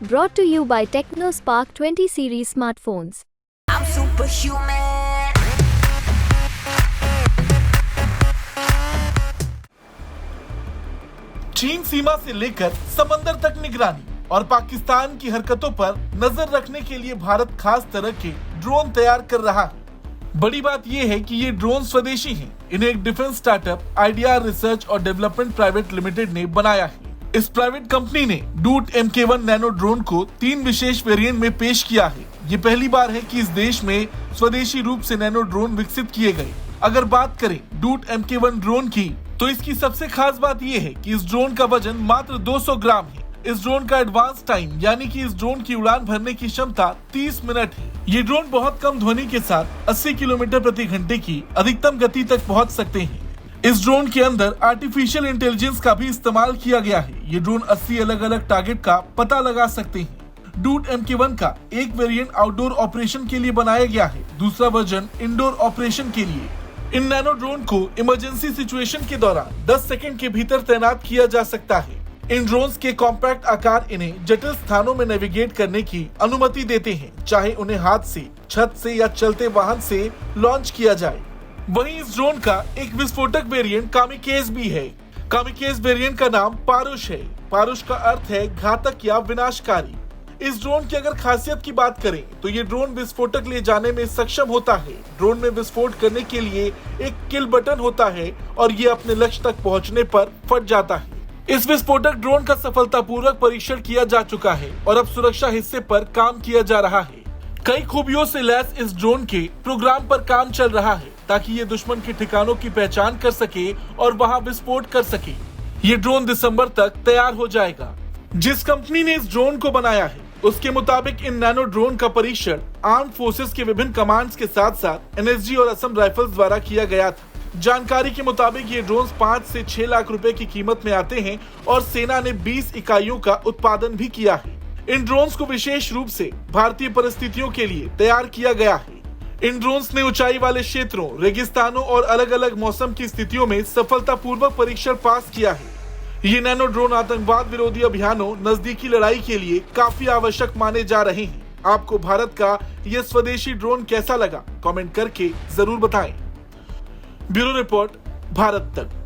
Brought to you by TechnoSpark 20 series smartphones. I'm superhuman. चीन सीमा से लेकर समंदर तक निगरानी और पाकिस्तान की हरकतों पर नजर रखने के लिए भारत खास तरह के ड्रोन तैयार कर रहा है। बड़ी बात यह है कि ये ड्रोन स्वदेशी हैं। इन्हें एक डिफेंस स्टार्टअप आईडीआर रिसर्च और डेवलपमेंट प्राइवेट लिमिटेड ने बनाया है। इस प्राइवेट कंपनी ने डूट MK1 नैनो ड्रोन को 3 विशेष वेरिएंट में पेश किया है। ये पहली बार है कि इस देश में स्वदेशी रूप से नैनो ड्रोन विकसित किए गए। अगर बात करें डूट MK1 ड्रोन की, तो इसकी सबसे खास बात यह है कि इस ड्रोन का वजन मात्र 200 ग्राम है। इस ड्रोन का एडवांस टाइम यानी कि इस ड्रोन की उड़ान भरने की क्षमता 30 मिनट है। ये ड्रोन बहुत कम ध्वनि के साथ 80 किलोमीटर प्रति घंटे की अधिकतम गति तक पहुंच सकते हैं। इस ड्रोन के अंदर आर्टिफिशियल इंटेलिजेंस का भी इस्तेमाल किया गया है। ये ड्रोन 80 अलग अलग टारगेट का पता लगा सकते हैं। डूट MK1 का एक वेरिएंट आउटडोर ऑपरेशन के लिए बनाया गया है, दूसरा वर्जन इंडोर ऑपरेशन के लिए। इन नैनो ड्रोन को इमरजेंसी सिचुएशन के दौरान 10 सेकंड के भीतर तैनात किया जा सकता है। इन ड्रोन्स के कॉम्पैक्ट आकार इन्हें जटिल स्थानों में नेविगेट करने की अनुमति देते हैं, चाहे उन्हें हाथ से, छत से या चलते वाहन से लॉन्च किया जाए। वहीं इस ड्रोन का एक विस्फोटक वेरिएंट कामिकेज भी है। कामिकेज वेरिएंट का नाम पारुष है। पारुष का अर्थ है घातक या विनाशकारी। इस ड्रोन की अगर खासियत की बात करें तो ये ड्रोन विस्फोटक ले जाने में सक्षम होता है। ड्रोन में विस्फोट करने के लिए एक किल बटन होता है और ये अपने लक्ष्य तक पहुंचने पर फट जाता है। इस विस्फोटक ड्रोन का सफलतापूर्वक परीक्षण किया जा चुका है और अब सुरक्षा हिस्से पर काम किया जा रहा है। कई खूबियों से लैस इस ड्रोन के प्रोग्राम पर काम चल रहा है ताकि ये दुश्मन के ठिकानों की पहचान कर सके और वहां विस्फोट कर सके। ये ड्रोन दिसंबर तक तैयार हो जाएगा। जिस कंपनी ने इस ड्रोन को बनाया है उसके मुताबिक इन नैनो ड्रोन का परीक्षण आर्म फोर्सेस के विभिन्न कमांड्स के साथ साथ NSG और असम राइफल्स द्वारा किया गया था। जानकारी के मुताबिक ये ड्रोन 5 से 6 लाख रुपए की कीमत में आते हैं और सेना ने 20 इकाइयों का उत्पादन भी किया है। इन ड्रोन्स को विशेष रूप से भारतीय परिस्थितियों के लिए तैयार किया गया है। इन ड्रोन्स ने ऊंचाई वाले क्षेत्रों, रेगिस्तानों और अलग अलग मौसम की स्थितियों में सफलतापूर्वक परीक्षण पास किया है। ये नैनो ड्रोन आतंकवाद विरोधी अभियानों, नजदीकी लड़ाई के लिए काफी आवश्यक माने जा रहे हैं। आपको भारत का ये स्वदेशी ड्रोन कैसा लगा, कमेंट करके जरूर बताएं। ब्यूरो रिपोर्ट, भारत तक।